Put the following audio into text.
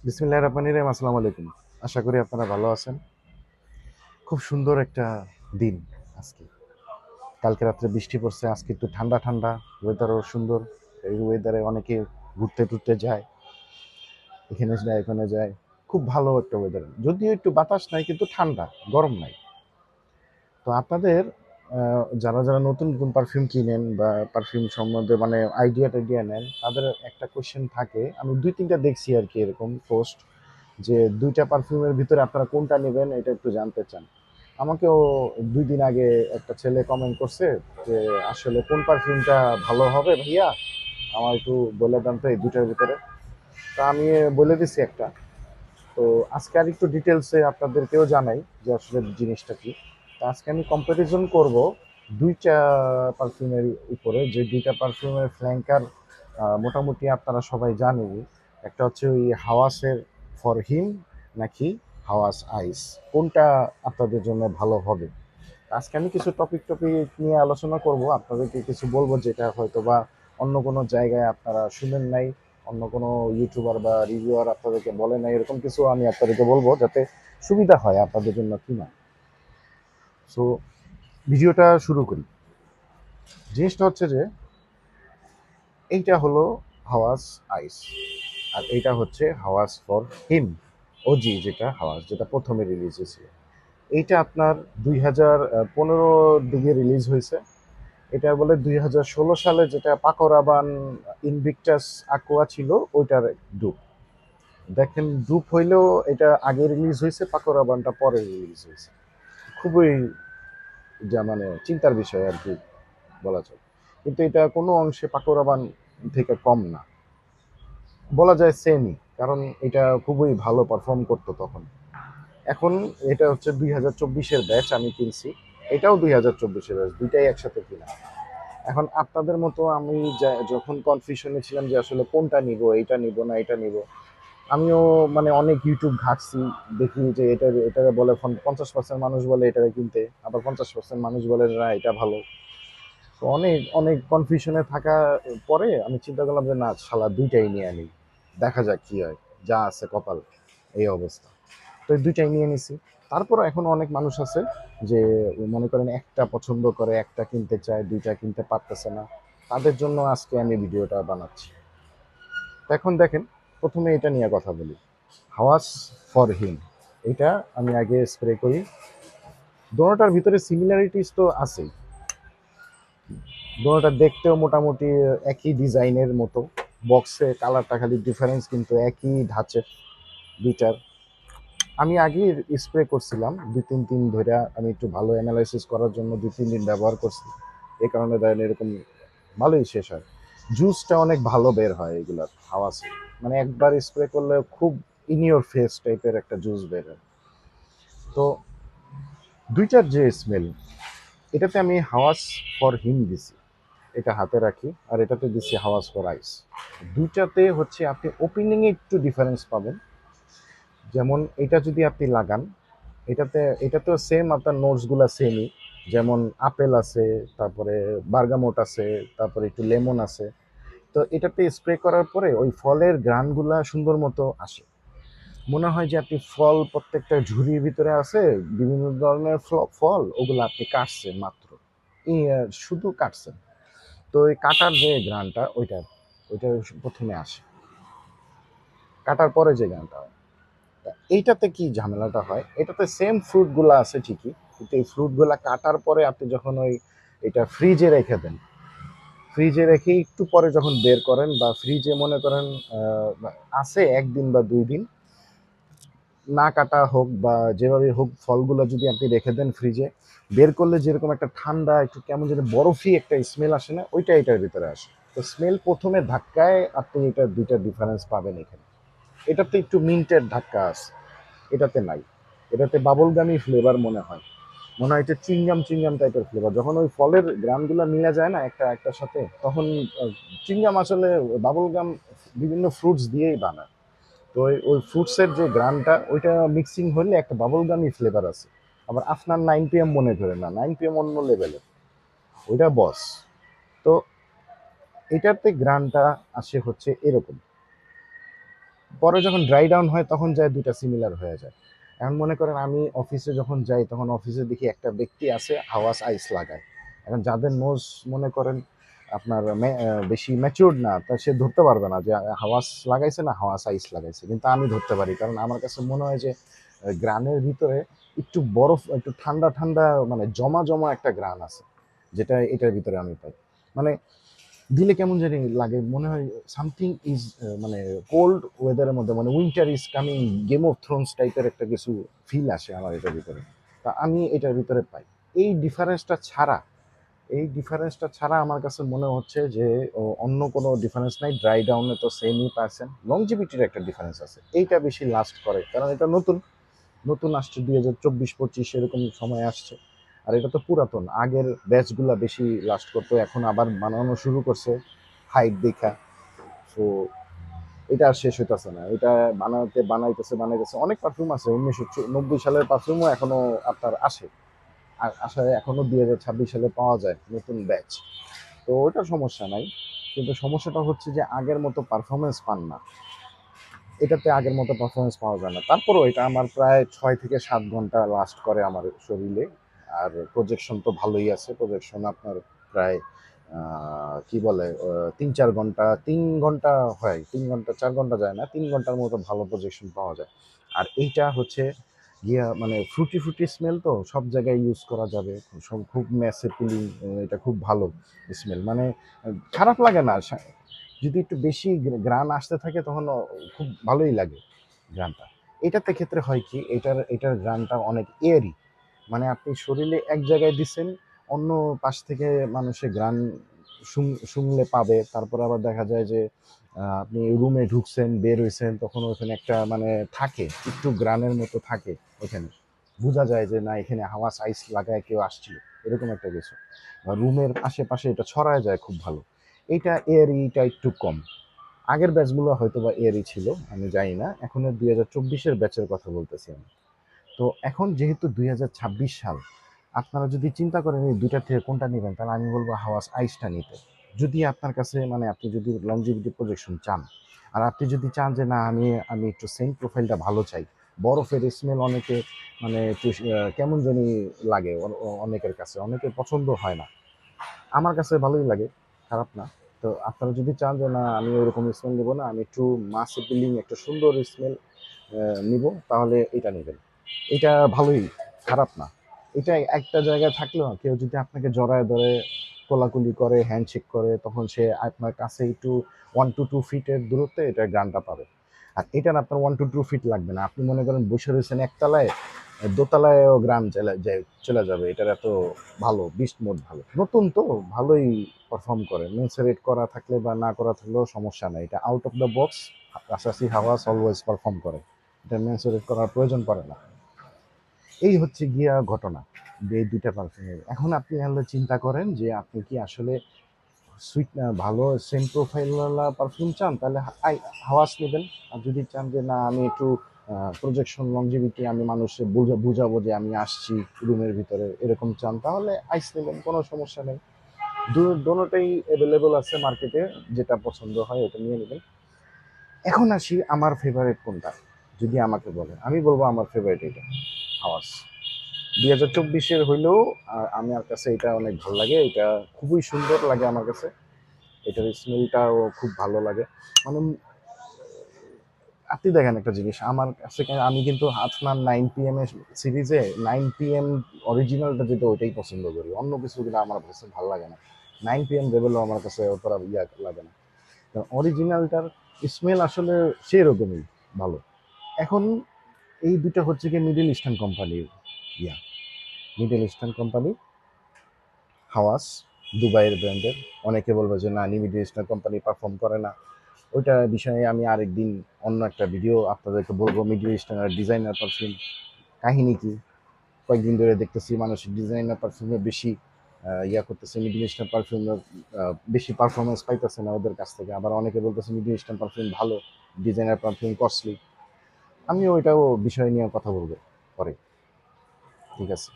বিসমিল্লাহির রহমানির রহিম। আসসালামু আলাইকুম। আশা করি আপনারা ভালো আছেন। খুব সুন্দর একটা দিন আজকে। কালকে রাত্রে বৃষ্টি পড়ছে, আজকে একটু ঠান্ডা ঠান্ডা, ওয়েদারও সুন্দর। এই ওয়েদারে অনেকে ঘুরতে টুরতে যায়, এখানে যায় ওখানে যায়। খুব ভালো একটা ওয়েদার, যদিও একটু বাতাস নাই কিন্তু ঠান্ডা, গরম নাই। তো আপনাদের যারা যারা নতুন নতুন পারফিউম কিনেন বা পারফিউম সম্বন্ধে মানে আইডিয়া টাইডিয়া নেন, তাদের একটা কোয়েশ্চেন থাকে। আমি দুই তিনটা দেখছি আর কি এরকম পোস্ট, যে দুইটা পারফিউমের ভিতরে আপনারা কোনটা নেবেন এটা একটু জানতে চান। আমাকেও 2 দিন আগে একটা ছেলে কমেন্ট করছে যে আসলে কোন পারফিউমটা ভালো হবে ভাইয়া, আমার একটু বলে দেন তো এই দুইটার ভিতরে। তা আমি বলে দিছি একটা। তো আজকে আর একটু ডিটেলসে আপনাদেরকেও জানাই যে আসলে জিনিসটা কি। তো আজকে আমি কম্পারিজন করব দুইটা পারফিউমের উপরে, যে দুইটা পারফিউমের ফ্ল্যাঙ্কার মোটামুটি আপনারা সবাই জানেনই। একটা হচ্ছে ওই হাওয়াসের ফর হিম, নাকি হাওয়াস আইস, কোনটা আপনাদের জন্য ভালো হবে। আজকে আমি কিছু টপিক টপিক নিয়ে আলোচনা করব, আপনাদেরকে কিছু বলবো যেটা হয়তো বা অন্য কোনো জায়গায় আপনারা শুনেন নাই, অন্য কোনো ইউটিউবার বা রিভিউয়ার আপনাদেরকে বলে নাই, এরকম কিছু আমি আপনাদেরকে বলবো যাতে সুবিধা হয় আপনাদের জন্য কিনা। সো ভিডিওটা শুরু করি। জিনিসটা হচ্ছে যে এইটা হলো হাওয়াস আইস, আর এইটা হচ্ছে হাওয়াস ফর হিম, ওজি, যেটা হাওয়াস, যেটা প্রথমে রিলিজ হয়েছিল। এইটা আপনার 2015 দিকে রিলিজ হয়েছে। এটা বলে 2016 সালে যেটা পাকোরাবান ইনভিকটাস aqua ছিল ওইটার ডুপ। দেখেন, ডুপ হইলেও এটা আগে রিলিজ হয়েছে, পাকোরাবানটা পরে রিলিজ হয়েছে। খুবই যা মানে চিন্তার বিষয় আর কি বলা যায়। কিন্তু এটা কোনো অংশে পাকোরাবান থেকে কম না, বলা যায় সেমই, কারণ এটা খুবই ভালো পারফর্ম করতো তখন। এখন এটা হচ্ছে 2024-এর ব্যাচ আমি কিনছি, এটাও 2024-এর ব্যাচ, দুইটাই একসাথে কিনা। এখন আপনাদের মতো আমি যখন কনফিউশনে ছিলাম যে আসলে কোনটা নিব, এইটা নিব না এটা নিব, আমিও মানে অনেক ইউটিউব ঘাটছি, দেখি যে এটা বলে 50% মানুষ বলে এটারে কিনতে, আবার 50% মানুষ বলে না এটা ভালো। তো অনেক অনেক কনফিউশনে থাকা পরে আমি চিন্তা করলাম যে না, শালা দুইটাই নিয়ে নিই, দেখা যাক কি হয়, যা আছে কপাল, এই অবস্থা। তো এই দুইটাই নিয়ে নিছি। তারপরও এখন অনেক মানুষ আছে যে মনে করেন একটা পছন্দ করে, একটা কিনতে চায়, দুইটা কিনতে পারতেছে না, তাদের জন্য আজকে আমি ভিডিওটা বানাচ্ছি। তো এখন দেখেন, প্রথমে এটা নিয়ে কথা বলি, হাওয়াস ফর হিম। এটা আমি আগে স্প্রে করি। দোনোটার ভিতরে সিমিলারিটিস তো আছেই, দোনোটা দেখতেও মোটামুটি একই ডিজাইনের মতো, বক্সে কালারটা খালি ডিফারেন্স, কিন্তু একই ধাঁচের দুইটার। আমি আগে স্প্রে করছিলাম 2-3 দিন ধরে, আমি একটু ভালো অ্যানালাইসিস করার জন্য 2-3 দিন ব্যবহার করছি। এই কারণে দেখেন এরকম ভালোই শেষ হয়। জুসটা অনেক ভালো বের হয় এগুলার হাওয়াসে, মানে একবার স্প্রে করলে খুব ইন ইওর ফেস টাইপের একটা জুস বের হয়। তো দুইটার যে স্মেল, এটাতে আমি হাওয়াস ফর হিম দিছি, এটা হাতে রাখি, আর এটাতে দিচ্ছি হাওয়াস ফর আইস। দুইটাতে হচ্ছে আপনি ওপেনিংয়ে একটু ডিফারেন্স পাবেন। যেমন এটা যদি আপনি লাগান, এটাতেও সেম, আপনার নোটসগুলো সেমই। যেমন আপেল আছে, তারপরে বার্গামোট আছে, তারপরে একটু লেমন আছে। তো এটাতে স্প্রে করার পরে ওই ফলের গ্রানগুলা সুন্দর মতো আসে, মনে হয় যে আপনি ফল প্রত্যেকটা ঝুড়ির ভিতরে আছে, বিভিন্ন ধরনের ফল, ওগুলো আপনি কাটছেন মাত্র, শুধু কাটছেন। তো ওই কাটার যে গ্রানটা, ওইটা ওইটা প্রথমে আসে, কাটার পরে যে গ্রানটা হয়। এইটাতে কি ঝামেলাটা হয়, এটাতে সেম ফ্রুটগুলো আছে ঠিকই, কিন্তু এই ফ্রুটগুলো কাটার পরে আপনি যখন ওই এটা ফ্রিজে রেখে দেন, ফ্রিজে রেখে একটু পরে যখন বের করেন, বা ফ্রিজে মনে করেন আছে 1 দিন বা 2 দিন, না কাটা হোক বা যেভাবে হোক, ফলগুলো যদি আপনি রেখে দেন ফ্রিজে, বের করলে যেরকম একটা ঠান্ডা, একটু কেমন যেন বরফি একটা স্মেল আসে না, ওইটা এটার ভিতরে আসে। তো স্মেল প্রথমে ধাক্কায় আপনি এটা দুইটা ডিফারেন্স পাবেন এখানে। এটাতে একটু মিন্টের ধাক্কা আছে, এটাতে নাই। এটাতে বাবলগামি ফ্লেভার মনে হয়, মনে হয় এটা চিংগাম চিংগাম টাইপের ফ্লেভার। যখন ওই ফলের গ্রামগুলো মিলে যায় না একটা একটার সাথে, তখন চিংগাম আসলে বাবলগাম বিভিন্ন ফ্রুটস দিয়েই বানায়। তো ওই ফ্রুটসের যে গ্রানটা, ওইটা মিক্সিং হলে একটা বাবলগামি ফ্লেভার আছে। আবার আফটার 9 PM মনে করে না, 9 PM অন্য লেভেলের, ওইটা বস। তো এটাতে গ্রানটা আসে হচ্ছে এরকম। পরে যখন ড্রাই ডাউন হয় তখন যায় দুইটা সিমিলার হয়ে যায়। এখন মনে করেন আমি অফিসে যখন যাই তখন অফিসে দেখি একটা ব্যক্তি আছে হাওয়াস আইস লাগায়। এখন যাদের নোজ মনে করেন আপনার বেশি ম্যাচিউরড না, তা সে ধরতে পারবে না যে হাওয়াস লাগাইছে না হাওয়াস আইস লাগাইছে, কিন্তু আমি ধরতে পারি, কারণ আমার কাছে মনে হয় যে গ্রানের ভিতরে একটু বরফ, একটু ঠান্ডা ঠান্ডা, মানে জমা জমা একটা গ্রান আছে, যেটা এটার ভিতরে আমি পাই। মানে দিলে কেমন জানি লাগে, মনে হয় সামথিং ইজ, মানে কোল্ড ওয়েদারের মধ্যে, মানে winter is coming, game of Thrones টাইপের একটা কিছু ফিল আসে আমার এটার ভিতরে। তা আমি এটার ভিতরে পাই। এই ডিফারেন্সটা ছাড়া এই ডিফারেন্সটা ছাড়া আমার কাছে মনে হচ্ছে যে অন্য কোনো ডিফারেন্স নাই। ড্রাই ডাউনে তো সেমই পার্সেন্ট, লংজিভিটির একটা ডিফারেন্স আছে, এইটা বেশি লাস্ট করে, কারণ এটা নতুন নতুন আসছে, 2024-25 এরকম সময় আসছে। আর এটা তো পুরাতন, আগের ব্যাচগুলা বেশি লাস্ট করতো, এখন আবার বানানো শুরু করছে হাইট দেখা। তো এটা আর শেষ হইতেছে না, এটা বানাইতেছে অনেক পারফিউম আছে, 1990 সালের পারফিউমও এখনো আপনার আসে, আর আসায় এখনো 2026 সালে পাওয়া যায় নতুন ব্যাচ। তো ওটা সমস্যা নাই, কিন্তু সমস্যাটা হচ্ছে যে আগের মতো পারফরমেন্স পান না, এটাতে আগের মতো পারফরমেন্স পাওয়া যায় না। তারপরও এটা আমার প্রায় 6 থেকে 7 ঘন্টা লাস্ট করে আমার শরীরে। আর প্রজেকশন তো ভালোই আছে, প্রজেকশন আপনার প্রায় কি বলে 3-4 ঘন্টা, 3 ঘন্টা হয়, 3 ঘন্টা 4 ঘন্টা যায় না, 3 ঘন্টার মতো ভালো প্রজেকশন পাওয়া যায়। আর এইটা হচ্ছে গিয়া মানে ফ্রুটি ফ্রুটি স্মেল, তো সব জায়গায় ইউজ করা যাবে, সব খুব ম্যাসে পিলিং, এটা খুব ভালো স্মেল, মানে খারাপ লাগে না। যদি একটু বেশি গ্রান আসতে থাকে তখন খুব ভালোই লাগে গ্রানটা। এটাতে ক্ষেত্রে হয় কি, এটার গ্রানটা অনেক এয়ারি, মানে আপনি শরীরে এক জায়গায় দিচ্ছেন, অন্য পাশ থেকে মানুষের গ্রান শুনলে পাবে। তারপর আবার দেখা যায় যে আপনি রুমে ঢুকছেন, বের হয়েছেন, তখন ওখানে একটা মানে থাকে, একটু গ্রানের মতো থাকে ওখানে, বোঝা যায় যে না এখানে হাওয়া সাইজ লাগায় কেউ আসছিল, এরকম একটা কিছু। রুমের আশেপাশে এটা ছড়ায় যায় খুব ভালো। এইটা এয়ারিটা একটু কম। আগের ব্যাচগুলো হয়তো বা এয়ারই ছিল, আমি জানি না, এখন 2024-এর ব্যাচের কথা বলতেছি আমি। তো এখন যেহেতু 2026 সাল, আপনারা যদি চিন্তা করেন এই দুইটার থেকে কোনটা নেবেন, তাহলে আমি বলবো হাওয়াস আইসটা নিতে। যদি আপনার কাছে মানে আপনি যদি লংজিভিটি প্রজেকশন চান, আর আপনি যদি চান যে না আমি আমি একটু সেন্ট প্রোফাইলটা ভালো চাই, বরফের স্মেল অনেকে মানে একটু কেমন জানি লাগে অনেকের কাছে, অনেকের পছন্দ হয় না, আমার কাছে ভালোই লাগে, খারাপ না। তো আপনারা যদি চান যে না আমি ওইরকম স্মেল নেবো না, আমি একটু মাস এপিলিং একটা সুন্দর স্মেল নিব, তাহলে এটা নেবেন। এটা ভালোই, খারাপ না। এটা একটা জায়গায় থাকলেও কেউ যদি আপনাকে জড়ায় ধরে কোলাকুলি করে, হ্যান্ডশেক করে, তখন সে আপনার কাছে একটু 1 to 2 ফিটের দূরত্বে এটা গানটা পাবে। আর এটার আপনার 1 to 2 ফিট লাগবে না, আপনি মনে করেন বসে রয়েছেন একতলায়, দোতলায়ও গ্রাম চলে যাবে, এটার এত ভালো, বিস্ট মোড ভালো, নতুন তো ভালোই পারফর্ম করে। মেন্সারেট করা থাকলে বা না করা থাকলেও সমস্যা নেই, এটা আউট অফ দ্য বক্স আসাসি হাওয়াস অলওয়েজ পারফর্ম করে, এটা মেন্সারেট করার প্রয়োজন পড়ে না। এই হচ্ছে গিয়া ঘটনা এই দুইটা পারফিউমের। এখন আপনি হলে চিন্তা করেন যে আপনি কি আসলে সুইট ভালো সেন্ট প্রোফাইলওয়ালা পারফিউম চান, তাহলে হাওয়াস নেবেন। আর যদি চান যে না আমি একটু প্রজেকশন লংজিভিটি, আমি মানুষকে বুঝাবো যে আমি আসছি রুমের ভিতরে, এরকম চান, তাহলে আইস নেবেন, কোনো সমস্যা নেই। দোনোটাই অ্যাভেলেবল আছে মার্কেটে, যেটা পছন্দ হয় ওটা নিয়ে নেবেন। এখন আসি আমার ফেভারিট কোনটা, যদি আমাকে বলে আমি বলবো আমার ফেভারিট এটা হাওয়াস। 2024-এর হইলেও আমার কাছে এটা অনেক ভালো লাগে, এটা খুবই সুন্দর লাগে আমার কাছে, এটার স্মেলটাও খুব ভালো লাগে। মানে আপনি দেখেন একটা জিনিস আমার কাছে, আমি কিন্তু আপনার 9 PM এর সিরিজে 9 PM অরিজিনালটা যেটা ওইটাই পছন্দ করি, অন্য কিছু কিন্তু আমার কাছে ভালো লাগে না। 9 PM লেভেলও আমার কাছে অতটা ইয়া লাগে না, কারণ অরিজিনালটার স্মেল আসলে সেই রকমই ভালো। এখন এই দুটো হচ্ছে কি মিডল ইস্টার্ন কোম্পানির, ইয়া মিডল ইস্টার্ন কোম্পানি হাওয়াস, দুবাইয়ের ব্র্যান্ডের। অনেকে বলবে যে না মিডল ইস্টার্ন কোম্পানি পারফর্ম করে না, ওইটা বিষয়ে আমি আরেকদিন অন্য একটা ভিডিও আপনাদেরকে বলবো। মিডল ইস্টার্নের ডিজাইনার পারফিউম কাহিনী কি, কয়েকদিন ধরে দেখতেছি মানুষ ডিজাইনার পারফিউমে বেশি ইয়া করতেছে, মিডল ইস্টার্ন পারফিউমের বেশি পারফরমেন্স পাইতেছে না ওদের কাছ থেকে। আবার অনেকে বলতেছে মিডল ইস্টার্ন পারফিউম ভালো, ডিজাইনার পারফিউম কস্টলি। আমি ওইটাও বিষয় নিয়ে কথা বলবো পরে, ঠিক আছে।